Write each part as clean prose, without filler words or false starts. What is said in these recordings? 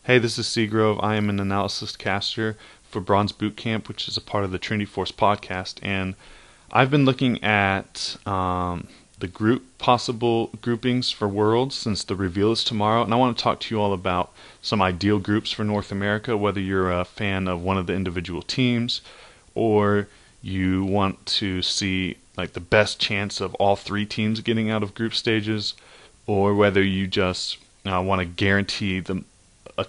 Hey, this is Seagrove. I am an analysis caster for Bronze Boot Camp, which is a part of the Trinity Force podcast, and I've been looking at the possible groupings for Worlds since the reveal is tomorrow, and I want to talk to you all about some ideal groups for North America, whether you're a fan of one of the individual teams or you want to see like the best chance of all three teams getting out of group stages, or whether you just want to guarantee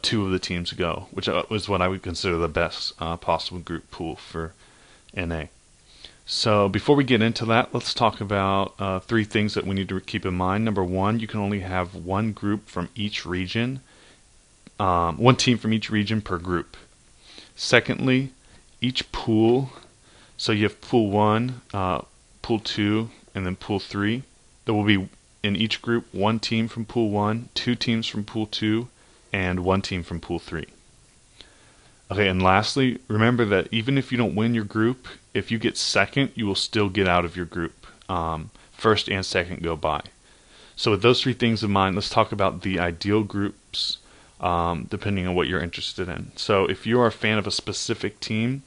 two of the teams go, which was what I would consider the best possible group pool for NA. So before we get into that, let's talk about three things that we need to keep in mind. Number one, you can only have one group from each region, one team from each region per group. Secondly, each pool, so you have pool 1, pool 2, and then pool 3. There will be in each group one team from pool 1, two teams from pool 2, and one team from pool 3. Okay, and lastly, remember that even if you don't win your group, if you get second, you will still get out of your group. First and second go by. So with those three things in mind, let's talk about the ideal groups depending on what you're interested in. So if you are a fan of a specific team,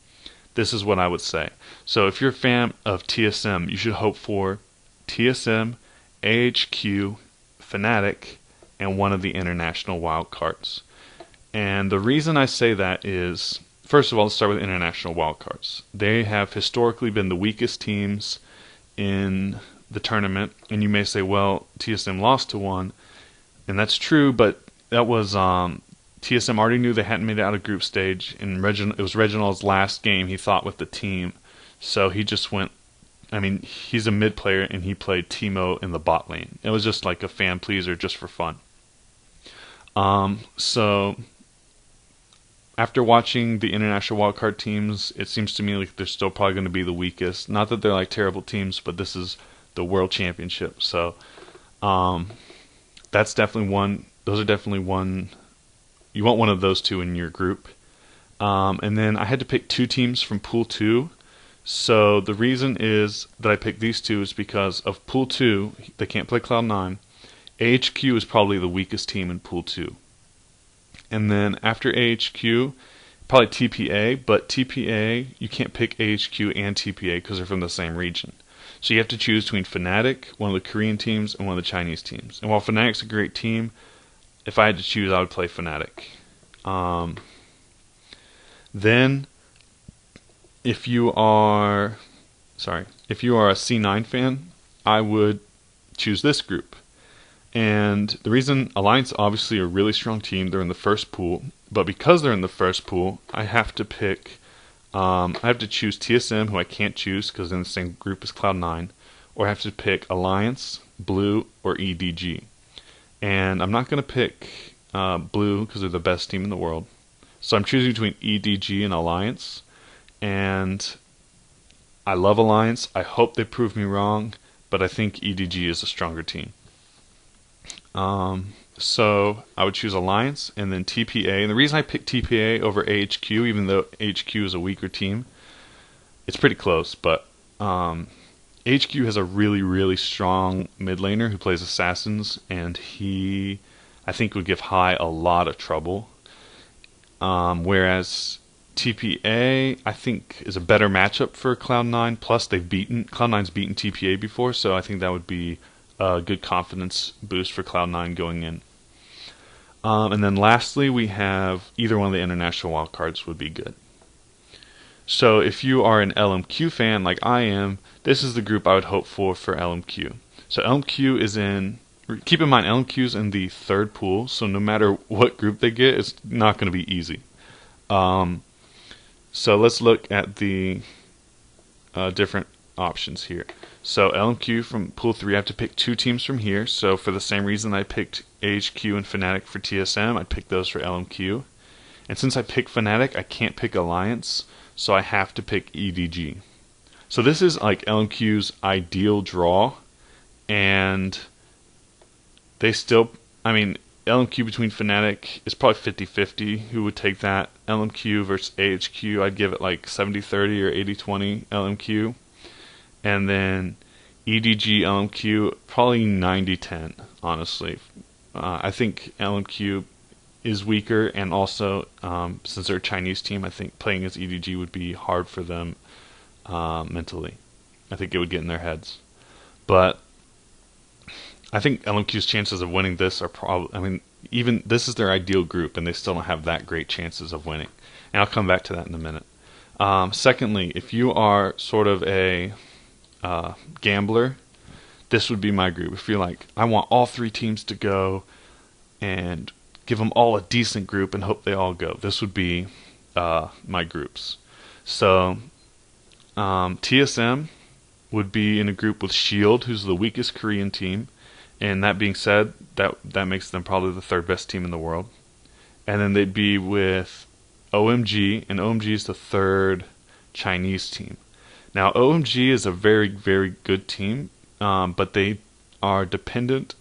this is what I would say. So if you're a fan of TSM, you should hope for TSM, AHQ, Fnatic, and one of the international wildcards. And the reason I say that is, first of all, let's start with international wildcards. They have historically been the weakest teams in the tournament, and you may say, well, TSM lost to one, and that's true, but that was TSM already knew they hadn't made it out of group stage, and it was Reginald's last game he thought with the team, so he just went. I mean, he's a mid player, and he played Teemo in the bot lane. It was just like a fan pleaser, just for fun. So after watching the international wildcard teams, it seems to me like they're still probably going to be the weakest. Not that they're like terrible teams, but this is the World Championship, so that's definitely one. Those are definitely one. You want one of those two in your group. And then I had to pick two teams from Pool 2. So the reason is that I picked these two is because of Pool 2, they can't play Cloud9. AHQ is probably the weakest team in Pool 2. And then after AHQ, probably TPA, but TPA, you can't pick AHQ and TPA because they're from the same region. So you have to choose between Fnatic, one of the Korean teams, and one of the Chinese teams. And while Fnatic's a great team, if I had to choose, I would play Fnatic. Then, if you are a C9 fan, I would choose this group. And the reason, Alliance obviously are a really strong team. They're in the first pool, but because they're in the first pool, I have to pick. I have to choose TSM, who I can't choose because they're in the same group as Cloud9, or I have to pick Alliance, Blue, or EDG. And I'm not going to pick Blue because they're the best team in the world. So I'm choosing between EDG and Alliance. And I love Alliance. I hope they prove me wrong, but I think EDG is a stronger team. So I would choose Alliance and then TPA. And the reason I picked TPA over AHQ, even though AHQ is a weaker team, it's pretty close, but AHQ has a really, really strong mid laner who plays Assassins, and he, I think, would give High a lot of trouble. Whereas TPA, I think, is a better matchup for Cloud9. Plus, Cloud9's beaten TPA before, so I think that would be a good confidence boost for Cloud9 going in. And then lastly, we have either one of the international wildcards would be good. So if you are an LMQ fan like I am, this is the group I would hope for LMQ. So LMQ is in, keep in mind LMQ is in the third pool, so no matter what group they get, it's not going to be easy. So let's look at the different options here. So LMQ from Pool 3, I have to pick two teams from here. So for the same reason I picked AHQ and Fnatic for TSM, I'd pick those for LMQ. And since I picked Fnatic, I can't pick Alliance, so I have to pick EDG. So this is like LMQ's ideal draw, and they still, LMQ between Fnatic is probably 50-50 who would take that. LMQ versus AHQ, I'd give it like 70-30 or 80-20 LMQ. And then EDG, LMQ, probably 90-10, honestly. I think LMQ is weaker, and also since they're a Chinese team, I think playing as EDG would be hard for them mentally. I think it would get in their heads. But I think LMQ's chances of winning this are probably, I mean, even this is their ideal group, and they still don't have that great chances of winning. And I'll come back to that in a minute. Secondly, if you are sort of a gambler, this would be my group. If you're like, I want all three teams to go and give them all a decent group and hope they all go, this would be my groups. So TSM would be in a group with Shield, who's the weakest Korean team. And that being said, that makes them probably the third best team in the world. And then they'd be with OMG, and OMG is the third Chinese team. Now, OMG is a very, very good team, but they are dependent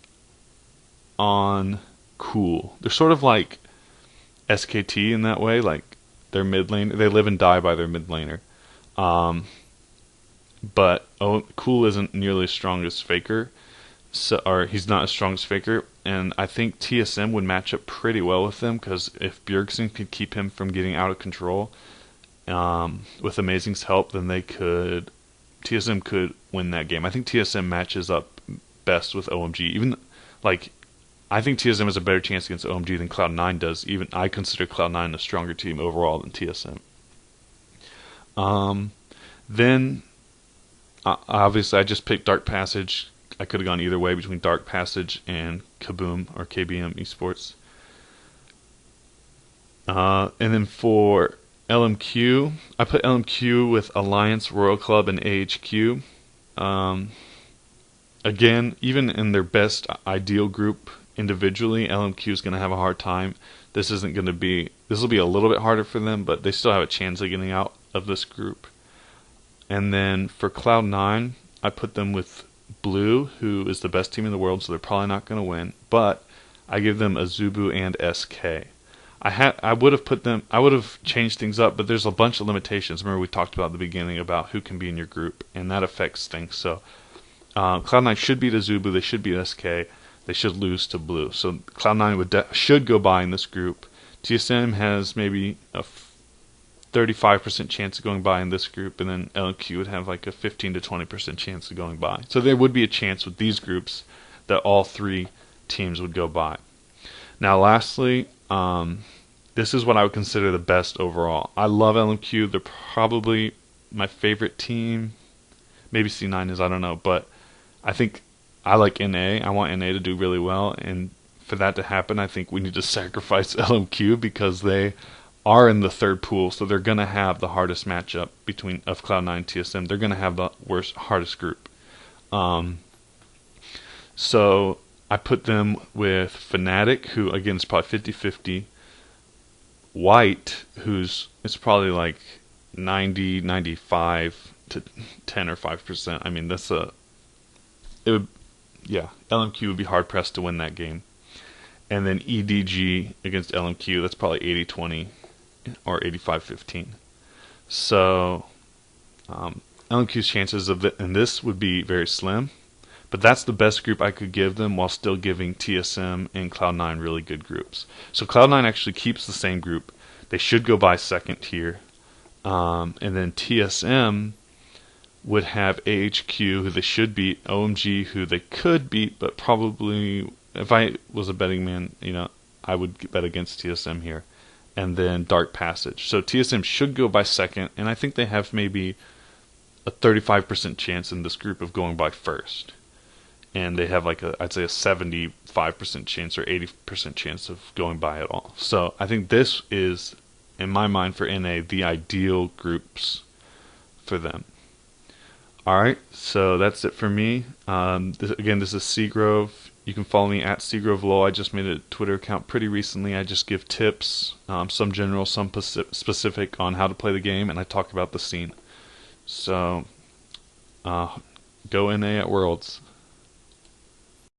on Cool. They're sort of like SKT in that way, like their mid lane. They live and die by their mid laner. But Cool isn't nearly as strong as Faker. Or he's not as strong as Faker, and I think TSM would match up pretty well with them, because if Bjergsen could keep him from getting out of control with Amazing's help, then TSM could win that game. I think TSM matches up best with OMG. Even like, I think TSM has a better chance against OMG than Cloud9 does. Even I consider Cloud9 a stronger team overall than TSM. Then obviously I just picked Dark Passage. I could have gone either way between Dark Passage and Kaboom or KBM Esports. And then for LMQ, I put LMQ with Alliance, Royal Club, and AHQ. Again, even in their best ideal group individually, LMQ is going to have a hard time. This will be a little bit harder for them, but they still have a chance of getting out of this group. And then for Cloud9, I put them with Blue, who is the best team in the world, so they're probably not going to win. But I give them Azubu and SK. I would have changed things up, but there's a bunch of limitations. Remember we talked about at the beginning about who can be in your group, and that affects things. So Cloud9 should beat Azubu, they should beat SK, they should lose to Blue. So Cloud9 should go by in this group. TSM has maybe a 35% chance of going by in this group, and then LMQ would have like a 15 to 20% chance of going by. So there would be a chance with these groups that all three teams would go by. Now lastly, this is what I would consider the best overall. I love LMQ. They're probably my favorite team. Maybe C9 is, I don't know. But I think I like NA. I want NA to do really well. And for that to happen, I think we need to sacrifice LMQ, because they are in the third pool, so they're going to have the hardest matchup of Cloud9 and TSM. They're going to have the hardest group. So I put them with Fnatic, who again is probably 50-50. White, it's probably like 95 to 10 or 5%. I mean, LMQ would be hard pressed to win that game. And then EDG against LMQ, that's probably 80-20 or 85-15. So LMQ's chances in this would be very slim, but that's the best group I could give them, while still giving TSM and Cloud9 really good groups. So Cloud9 actually keeps the same group. They should go by second here. And then TSM would have AHQ, who they should beat, OMG, who they could beat, but probably, if I was a betting man, I would bet against TSM here. And then Dark Passage. So TSM should go by second, and I think they have maybe a 35% chance in this group of going by first. And they have I'd say a 75% chance or 80% chance of going by at all. So I think this is, in my mind, for NA, the ideal groups for them. Alright, so that's it for me. This is Seagrove. You can follow me at SeagroveLow. I just made a Twitter account pretty recently. I just give tips, some general, some specific, on how to play the game, and I talk about the scene. So, go NA at Worlds.